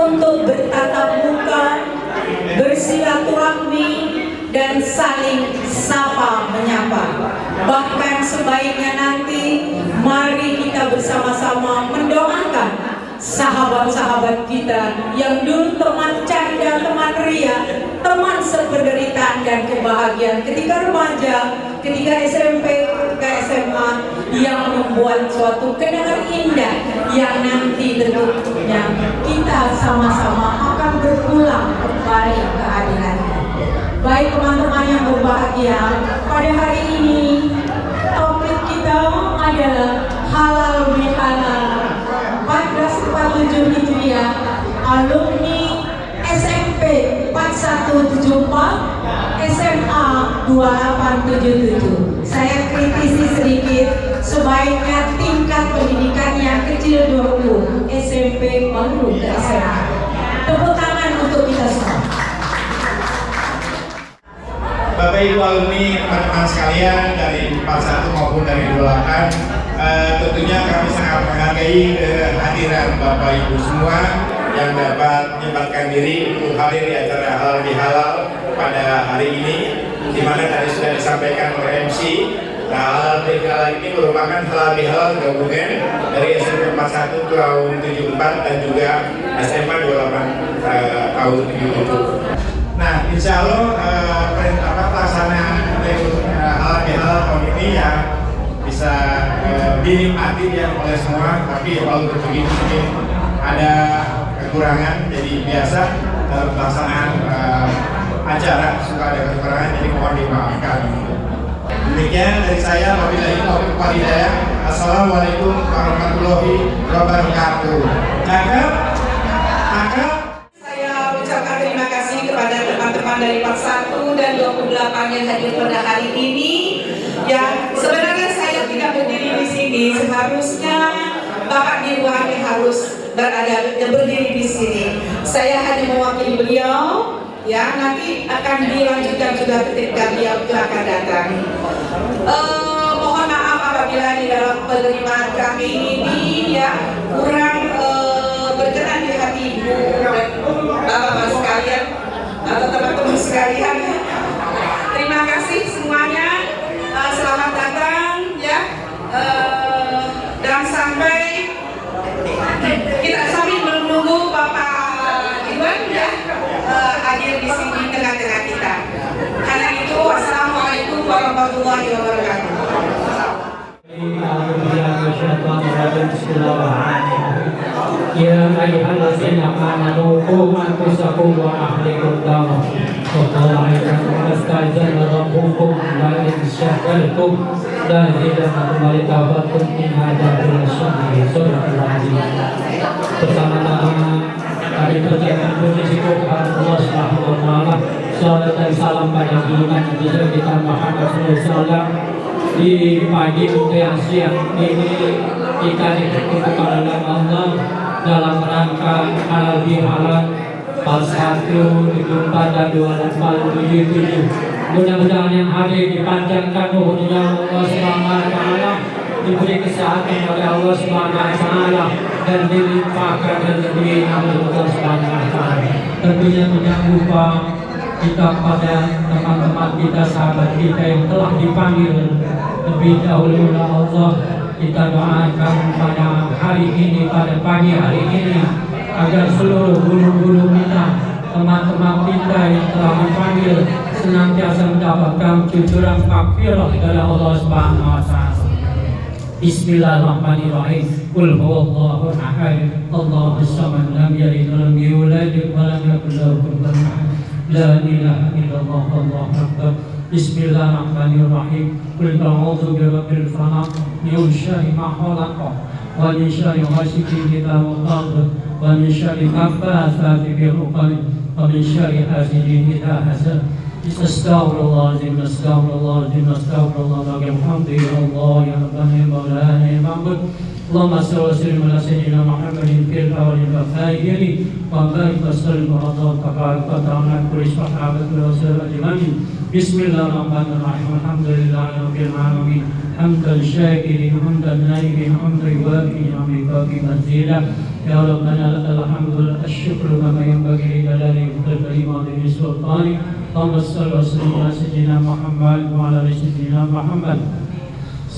untuk bertatap muka, bersilaturahmi, dan saling sapa menyapa. Bahkan sebaiknya nanti mari kita bersama-sama mendoakan sahabat-sahabat kita yang dulu teman canda, teman ria, teman sependeritaan dan kebahagiaan ketika remaja, ketika SMP, ketika SMA, yang membuat suatu kenangan indah yang nanti tentunya kita sama-sama akan berulang kembali kehadirannya. Baik teman-teman yang berbahagia, pada hari ini topik kita adalah halal bihalal 1447 Hijriah, alumni SMP 4174, SMA 2877. Saya kritisi sedikit, sebaiknya tingkat pendidikan yang kecil dulu, SMP baru ke SMA. Tepuk tangan untuk kita semua. Bapak Ibu alumni, teman-teman sekalian dari 41 maupun dari 28, tentunya kami sangat menghargai kehadiran Bapak Ibu semua yang dapat menyempatkan diri untuk hadir di acara halal bihalal pada hari ini, di mana tadi sudah disampaikan oleh MC. Nah, halal bihalal ini merupakan halal bihalal gabungan dari SMP 41 tahun 74 dan juga SMA 28 tahun 77. Nah, insya Allah pelaksanaan halal bihalal tahun ini ya bisa dinikmati ya oleh semua, tapi kalau untuk begini mungkin ada kekurangan, jadi biasa dalam pelaksanaan acara suka ada kekurangan, jadi mohon dimaafkan. Demikian dari saya, wabillahi taufiq wal hidayah. Assalamualaikum warahmatullahi wabarakatuh. Cakep, cakep. Terima kasih kepada teman-teman dari 41 dan 28 yang hadir pada hari ini. Ya, sebenarnya saya tidak berdiri di sini, seharusnya Bapak Dirwani harus berdiri di sini. Saya hanya mewakili beliau. Ya, nanti akan dilanjutkan juga ketika beliau akan datang. Mohon maaf apabila di dalam penerimaan kami ini ya kurang berkenan di hati Ibu dan Bapak-bapak sekalian atau teman-teman sekalian. Terima kasih semuanya, selamat datang ya, dan sampai kita sambil menunggu Bapak Iwan ya hadir di sini tengah-tengah kita. Karena itu, wassalamualaikum warahmatullahi wabarakatuh. Ya ayyuhallazina amanu qu anfusakum wa ahlikum nara wa qala astazana rabbukum la in syakartum la azidannakum wa litafatum in hadakum lasyadid. Bersama-sama kami berjalan menuju Allah Subhanahu wa taala. Salam dan salam pada junjungan Nabi kita Muhammad SAW. Di pagi yang siang ini kita dipertemukan oleh Allah dalam rangka halal bihalal 41, 24 dan 27. Mudah-mudahan yang hadir dipanjangkan umurnya Allah Subhanahu wa taala, diberi kesehatan oleh Allah Subhanahu wa taala dan dilimpahkan rezeki oleh Allah Subhanahu wa taala. Tentunya tidak lupa kita pada teman-teman kita, sahabat kita yang telah dipanggil lebih dahulu oleh Allah, kita doakan pada hari ini, pada pagi hari ini, agar seluruh guru-guru kita, teman-teman kita yang telah dipanggil senantiasa mendapatkan cucuran maghfirah dari Allah Subhanahu wa taala. Bismillahirrahmanirrahim. Qul huwallahu ahad, Allahus samad, lam yalid wa lam yulad wa lam yakul lahu kufuwan ahad. La ilaha illallah, Allahu akbar. Bismillahirrahmanirrahim. Qul a'udzu birabbil falaq min syarri ma khalaq wa min syarri ghasiqin idza waqab wa min syarri naffatsati fil 'uqad wa min syarri hasidin idza hasad. استغفر الله العظيم استغفر الله العظيم استغفر الله لك الحمد يا الله يا ربنا يا مولانا يا معبود اللهم صل وسلم على سيدنا محمد في الاول والآخر وبارك وسلم وعظم تبارك وتعالى كل صحابة ورسول اجمعين بسم الله الرحمن الرحيم الحمد لله رب العالمين حمدا الشاكرين حمدا النائبين حمدا يوافي نعمك منزلا يا ربنا لك الحمد لك الشكر كما ينبغي لجلال وجهك وعظيم سلطانك اللهم صل وسلم على سيدنا محمد وعلى ال سيدنا محمد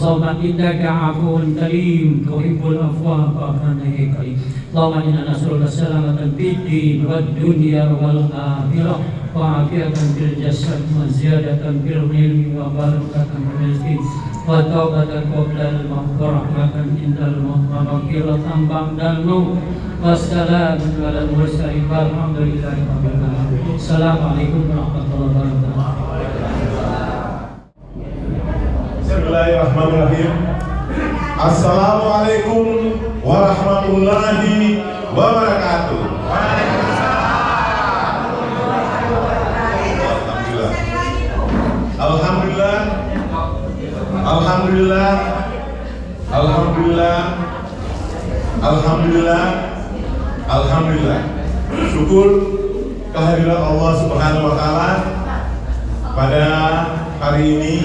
اللهم انك عفو كريم تحب العفو فاعف عنا يا كريم اللهم انا نسالك السلامه في الدين والدنيا والاخره وعافيه في الجسد وزياده في العلم وبركه في الرزق وتوبة قبل الموت ورحمة عند الموت ومغفرة بعد الموت والسلام على المرسلين والحمد لله رب العالمين. السلام عليكم ورحمة الله وبركاته. Bismillahirrahmanirrahim. Assalamualaikum warahmatullahi wabarakatuh. Alhamdulillah. Alhamdulillah. Alhamdulillah. Alhamdulillah. Alhamdulillah. Syukur kehadiran Allah Subhanahu wa taala pada hari ini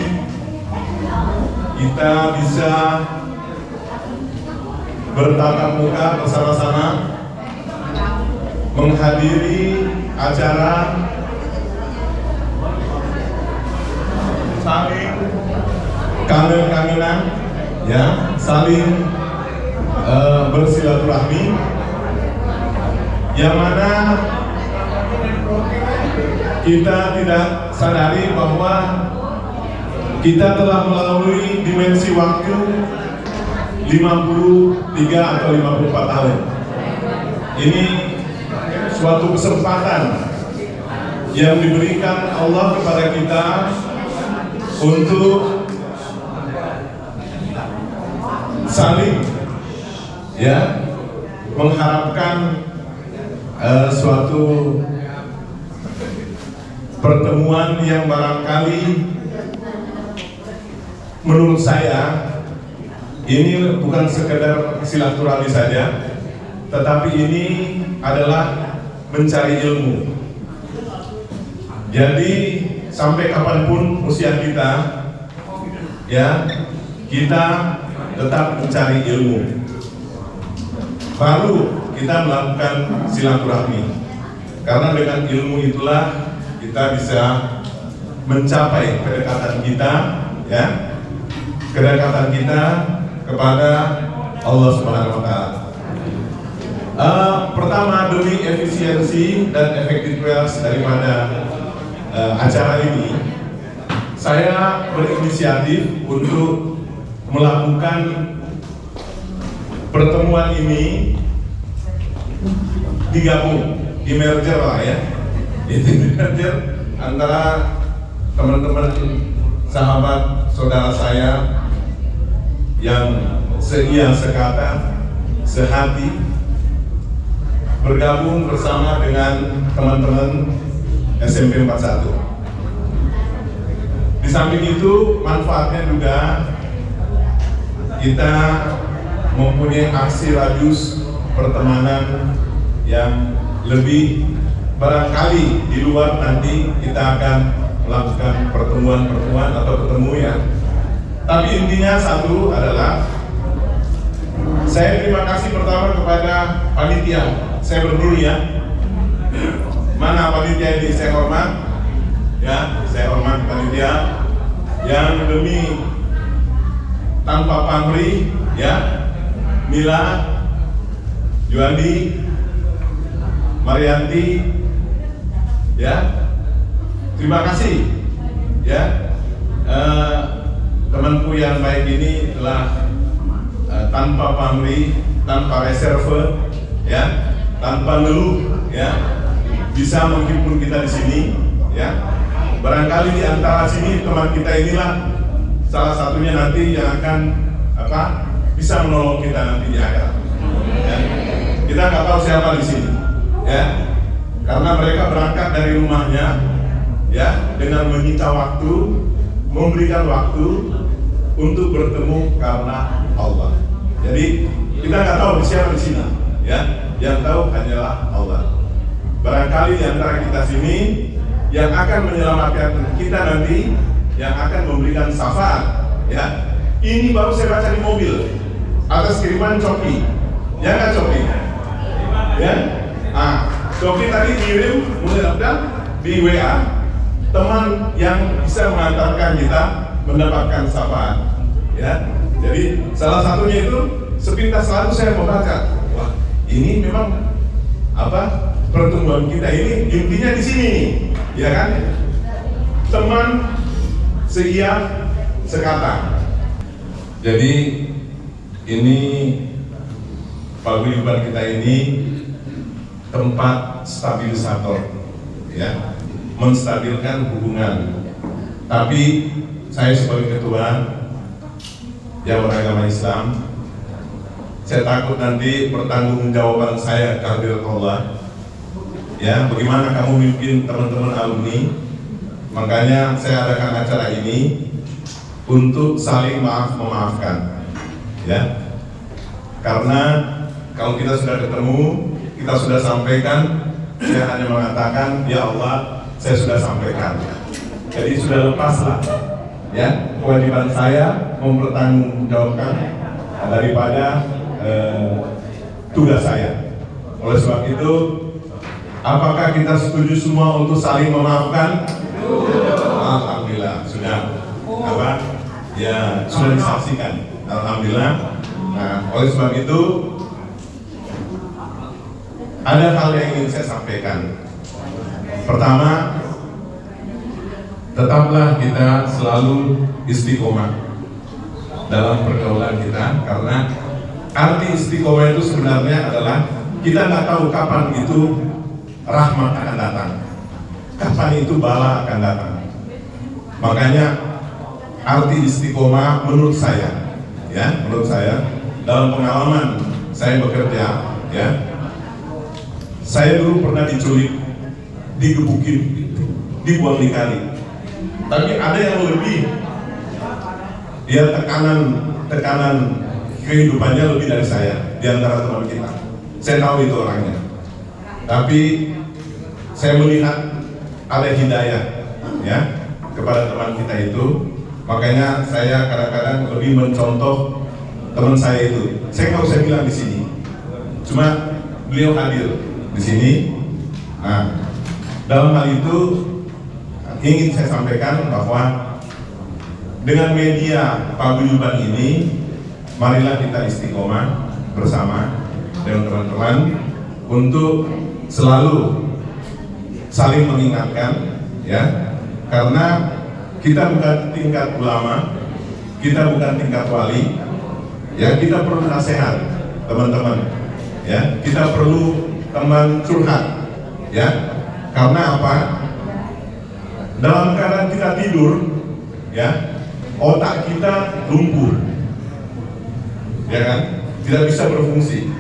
kita bisa bertatap muka bersama-sama menghadiri acara saling kangen-kangenan, ya, saling bersilaturahmi, yang mana kita tidak sadari bahwa kita telah melalui dimensi waktu 53 atau 54 tahun. Ini suatu kesempatan yang diberikan Allah kepada kita untuk saling, ya, mengharapkan suatu pertemuan yang barangkali menurut saya ini bukan sekedar silaturahmi saja, tetapi ini adalah mencari ilmu. Jadi sampai kapanpun usia kita, ya, kita tetap mencari ilmu. Baru kita melakukan silaturahmi. Karena dengan ilmu itulah kita bisa mencapai kedekatan kita, ya, kedekatan kita kepada Allah Subhanahu wa taala. Pertama, demi efisiensi dan efektivitas daripada acara ini, saya berinisiatif untuk melakukan pertemuan ini digabung, di merger lah, ya. Itu merger antara teman-teman sahabat saudara saya yang seia sekata, sehati, bergabung bersama dengan teman-teman SMP 41. Di samping itu, manfaatnya juga kita mempunyai aksi radius pertemanan yang lebih, barangkali di luar nanti kita akan melakukan pertemuan-pertemuan atau ketemu, ya. Tapi intinya satu adalah saya terima kasih pertama kepada panitia. Saya berdiri, ya. Mana panitia ini? Saya hormat, ya. Saya hormat panitia yang demi tanpa pamrih, ya, Mila, Juandi, Marianti, ya. Terima kasih, ya. Temanku yang baik ini telah tanpa pamrih, tanpa reserve, ya, tanpa ngeluh, ya, bisa menghibur kita di sini, ya. Barangkali di antara sini teman kita inilah salah satunya nanti yang akan bisa menolong kita nanti di akhirat. Ya. Kita nggak tahu siapa di sini, ya, karena mereka berangkat dari rumahnya, ya, dengan menyita waktu, memberikan waktu untuk bertemu karena Allah. Jadi kita nggak tahu siapa di sini, ya. Yang tahu hanyalah Allah. Barangkali di antara kita sini yang akan menyelamatkan kita nanti, yang akan memberikan syafaat, ya. Ini baru saya baca di mobil atas kiriman Coki, ya nggak Coki? Ya, Coki tadi kirim di WA teman yang bisa mengantarkan kita mendapatkan syafaat, ya. Jadi salah satunya itu sepintas lalu saya membaca, wah ini memang apa pertemuan kita ini intinya di sini, ya kan? Teman seia sekata. Jadi ini paguyuban kita ini tempat stabilisator, ya, menstabilkan hubungan. Tapi saya sebagai ketua yang beragama Islam, saya takut nanti pertanggungjawaban saya kehadirat Allah. Ya, bagaimana kamu mimpin teman-teman alumni? Makanya saya adakan acara ini untuk saling maaf-memaafkan, ya. Karena kalau kita sudah ketemu, kita sudah sampaikan, saya hanya mengatakan, ya Allah, saya sudah sampaikan. Jadi sudah lepaslah, ya, kewajiban saya mempertanggungjawabkan daripada tugas saya. Oleh sebab itu, apakah kita setuju semua untuk saling memaafkan? Alhamdulillah, sudah. Apa? Ya, sudah disaksikan. Alhamdulillah. Nah, oleh sebab itu ada hal yang ingin saya sampaikan. Pertama, tetaplah kita selalu istiqomah dalam pergaulan kita, karena arti istiqomah itu sebenarnya adalah kita nggak tahu kapan itu rahmat akan datang, kapan itu bala akan datang. Makanya arti istiqomah menurut saya, ya, menurut saya dalam pengalaman saya bekerja, ya, saya dulu pernah diculik, digebukin, dibuang di kali. Tapi ada yang lebih, dia tekanan kehidupannya lebih dari saya di antara teman kita. Saya tahu itu orangnya. Tapi saya melihat ada hidayah, ya, kepada teman kita itu. Makanya saya kadang-kadang lebih mencontoh teman saya itu. Saya nggak usah bilang di sini, cuma beliau hadir di sini. Nah, dalam hal itu ingin saya sampaikan bahwa dengan media paguyuban ini, marilah kita istiqomah bersama dengan teman-teman untuk selalu saling mengingatkan, ya, karena kita bukan tingkat ulama, kita bukan tingkat wali, ya, kita perlu nasihat teman-teman, ya, kita perlu teman curhat, ya, karena apa? Dalam keadaan kita tidur, ya, otak kita lumpuh, ya kan, tidak bisa berfungsi,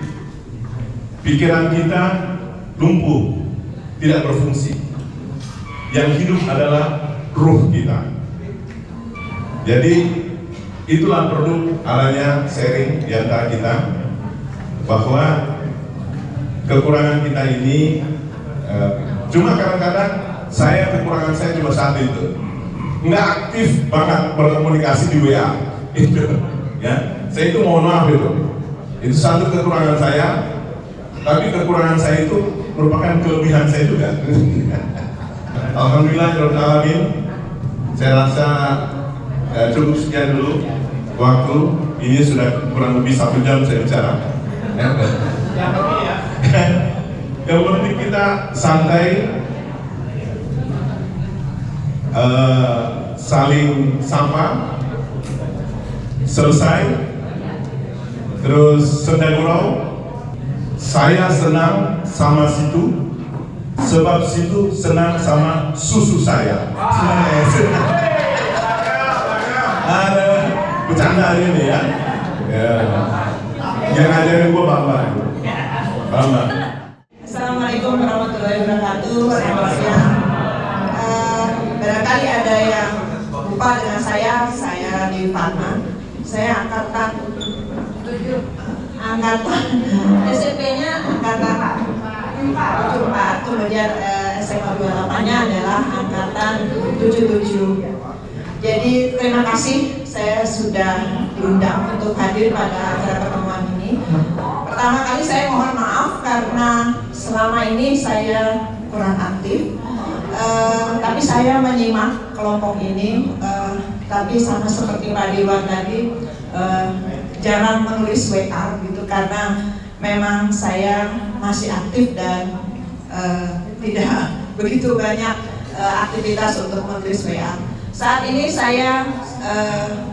pikiran kita lumpuh, tidak berfungsi. Yang hidup adalah ruh kita. Jadi itulah perlu adanya sharing di antara kita, bahwa kekurangan kita ini cuma kadang-kadang kekurangan saya cuma satu itu, nggak aktif banget berkomunikasi di WA itu, ya. Saya itu mohon maaf itu satu kekurangan saya, tapi kekurangan saya itu merupakan kelebihan saya juga. Alhamdulillah, alamin. Saya rasa cukup sekian dulu waktu. Ini sudah kurang lebih 1 jam saya bicara. Yang penting kita santai, saling sapa, selesai, terus sedang gurau. Saya senang sama situ, sebab situ senang sama susu saya. Ada bercanda ini ya. Yang ngajarin gua Bapak. Assalamualaikum warahmatullahi wabarakatuh. Selamat siang. barangkali ada yang lupa dengan saya di Fatma. Saya angkatan SMP-nya angkatan 74, kemudian SMA 28-nya adalah angkatan 77. Jadi terima kasih saya sudah diundang untuk hadir pada acara pertemuan ini. Pertama kali saya mohon maaf karena selama ini saya kurang aktif, tapi saya menyimak kelompok ini, tapi sama seperti Pak Dewan tadi, jarang menulis WA gitu karena memang saya masih aktif dan tidak begitu banyak aktivitas untuk menulis WA. Saat ini saya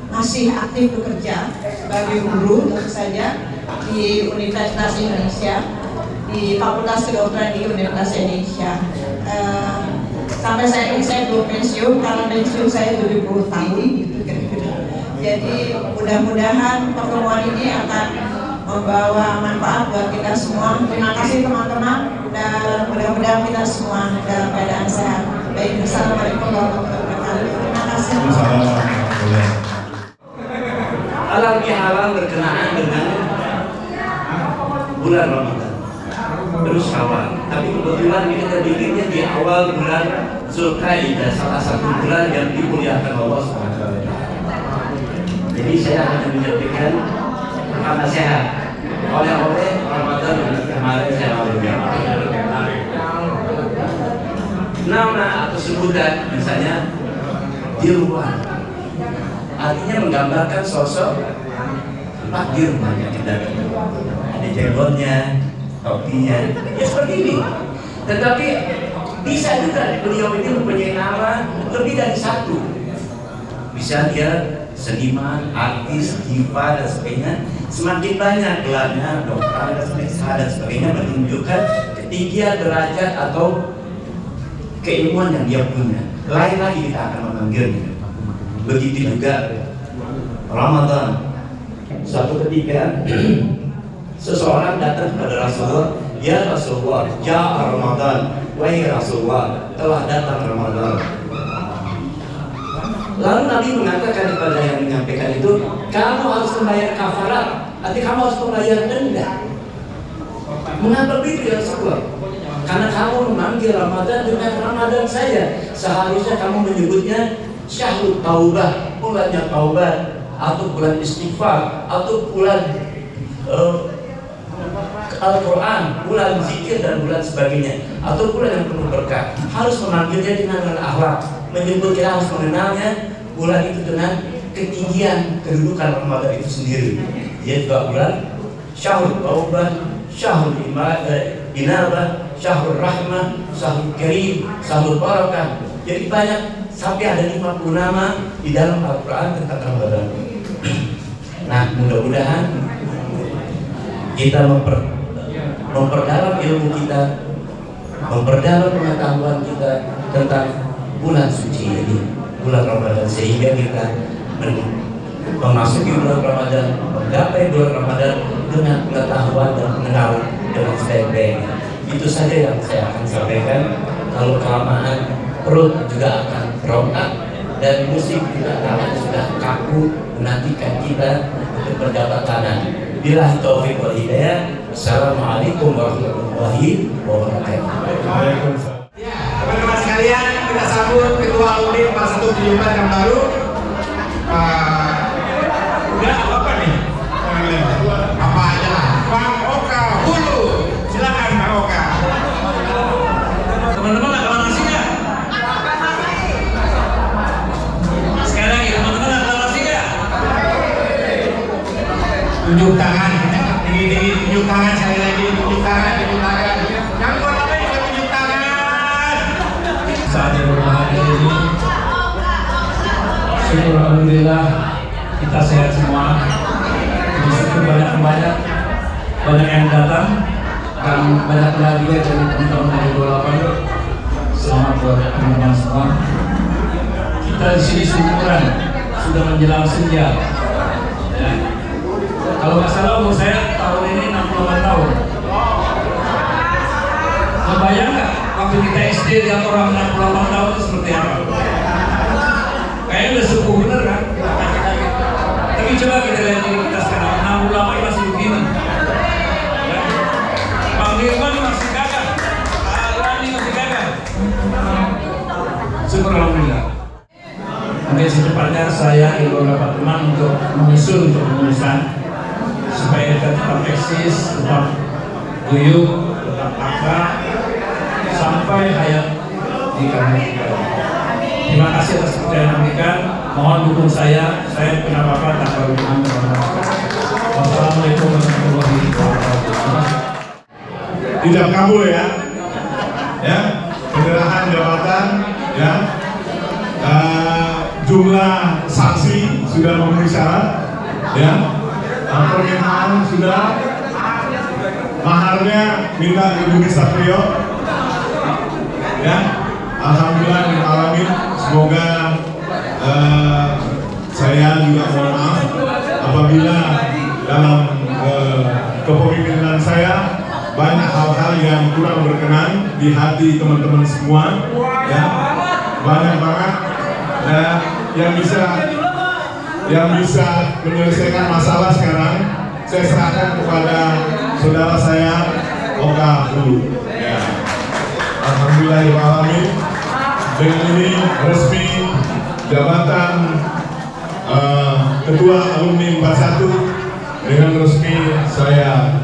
masih aktif bekerja sebagai guru tentu saja di Universitas Indonesia, di Fakultas Kedokteran di Universitas Indonesia. Sampai saya belum pensiun karena pensiun saya 70 tahun gitu kira-kira. Jadi mudah-mudahan pertemuan ini akan membawa manfaat buat kita semua. Terima kasih teman-teman dan mudah-mudahan kita semua dalam keadaan sehat. Baik, assalamualaikum warahmatullahi wabarakatuh. Terima kasih. Halal bihalal berkenaan dengan bulan Ramadan, terus Syawal. Tapi kebetulan kita bikinnya di awal bulan Zulqa'dah, salah satu bulan yang dimuliakan Allah SWT. Jadi saya hanya menyampaikan nasihat oleh Ramadan kemarin saya nama atau sebutan misalnya dirwan, artinya menggambarkan sosok fakir banyak kita, ada jenggotnya, topinya, ya seperti ini. Tetapi bisa juga beliau ini mempunyai nama lebih dari satu. Bisa dia seniman, artis, diva dan sebagainya. Semakin banyak gelarnya, dokter dan sebagainya menunjukkan ketinggian derajat atau keilmuan yang dia punya. Lain lagi kita akan memanggilnya. Begitu juga Ramadan. Suatu ketika seseorang datang kepada Rasulullah, ya Rasulullah, ja'a Ramadan, wahai Rasulullah, telah datang Ramadan. Lalu Nabi mengatakan kepada yang menyampaikan itu, kamu harus membayar kafarat, artinya kamu harus membayar denda. Mengapa begitu ya Rasulullah? Karena kamu memanggil Ramadan dengan Ramadan saja. Seharusnya kamu menyebutnya Syahrul Taubah, bulannya Taubah, atau bulan istighfar, atau bulan Al-Quran, bulan zikir dan bulan sebagainya, atau bulan yang penuh berkah. Harus memanggilnya dengan akhlak, menyebut kita harus mengenalnya bulan itu dengan ketinggian kedudukan Ramadan itu sendiri. Dia juga bulan Syahrul Taubah, Syahrul Inabah, Syahrul Rahmah, Syahrul Karim, Syahrul Barakah. Jadi banyak, sampai ada 50 nama di dalam Al-Quran tentang Ramadan. Nah, mudah-mudahan kita memperdalam ilmu kita, memperdalam pengetahuan kita tentang bulan suci ini, bulan Ramadan, sehingga kita memasuki bulan Ramadan, menggapai bulan Ramadan dengan pengetahuan dan pengenalan dengan sebaik-baiknya. Itu saja yang saya akan sampaikan. Kalau kelamaan perut juga akan rontak dan musik juga akan sudah kaku menantikan kita untuk berjabat tangan. Billahi taufiq wal hidayah. Assalamualaikum warahmatullahi wabarakatuh. Ya, teman-teman sekalian, kita sambut Ketua Alumni 4174 yang baru. Udah apa nih? Apa aja lah. Bang Oka Hulu. Silakan Bang Oka. Teman-teman ada nasi nggak? Sekali lagi, teman-teman ada nasi nggak? Tunjuk tangan, tinggi-tinggi tunjuk tangan sekali lagi, tunjuk tangan. Yang buat apa juga tunjuk tangan. Saat yang berbahagia ini, syukur alhamdulillah kita sehat semua. Meskipun banyak yang datang dan banyak lagi dari teman-teman dari 28. Selamat buat teman-teman semua. Kita di sini syukuran sudah menjelang senja. Ya. Kalau nggak salah umur saya tahun ini 68 tahun. Kebayang nggak waktu kita SD lihat orang 68 tahun itu seperti apa? secepatnya saya Ibu dapat teman untuk menyusul untuk pengurusan supaya kita tetap eksis, tetap guyup, tetap akrab sampai hayat di kami. Terima kasih atas percayaan yang diberikan. Mohon dukung saya punya bapak tanpa hubungan. Wassalamualaikum warahmatullahi wabarakatuh. Tidak kabul ya, penyerahan jabatan, ya, jumlah saksi sudah memenuhi syarat, ya, permintaan sudah, maharnya minta ke Budi Satrio, ya, alhamdulillah alamin. Semoga saya juga mohon maaf apabila dalam kepemimpinan saya banyak hal-hal yang kurang berkenan di hati teman-teman semua, ya, banyak banget yang bisa menyelesaikan masalah sekarang saya serahkan kepada saudara saya Oka dulu, ya. Alhamdulillahirrahmanirrahim. Dengan ini resmi jabatan Ketua Alumni 41 dengan resmi saya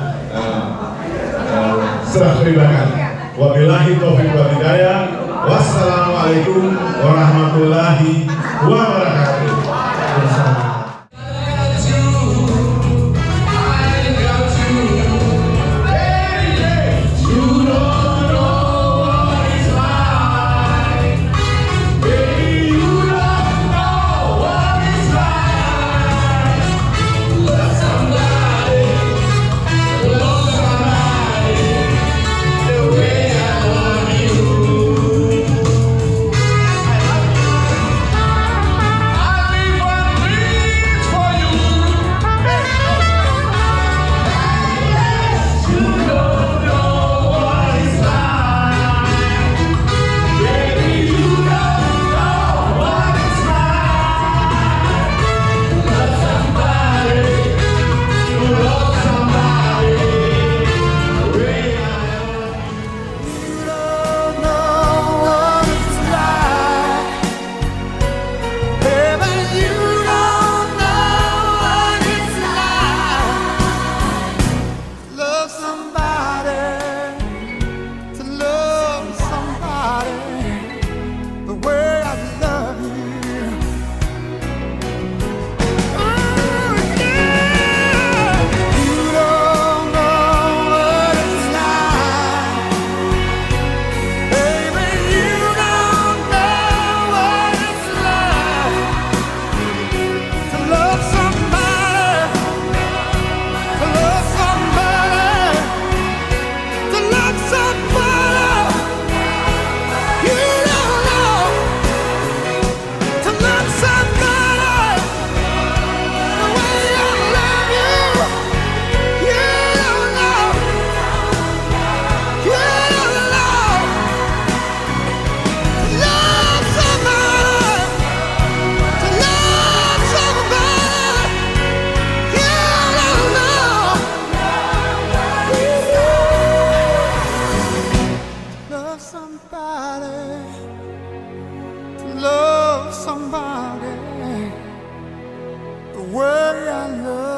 serah terimakan. Wabillahi taufiq wal hidayah. Wassalamualaikum warahmatullahi wabarakatuh. Somebody the way I love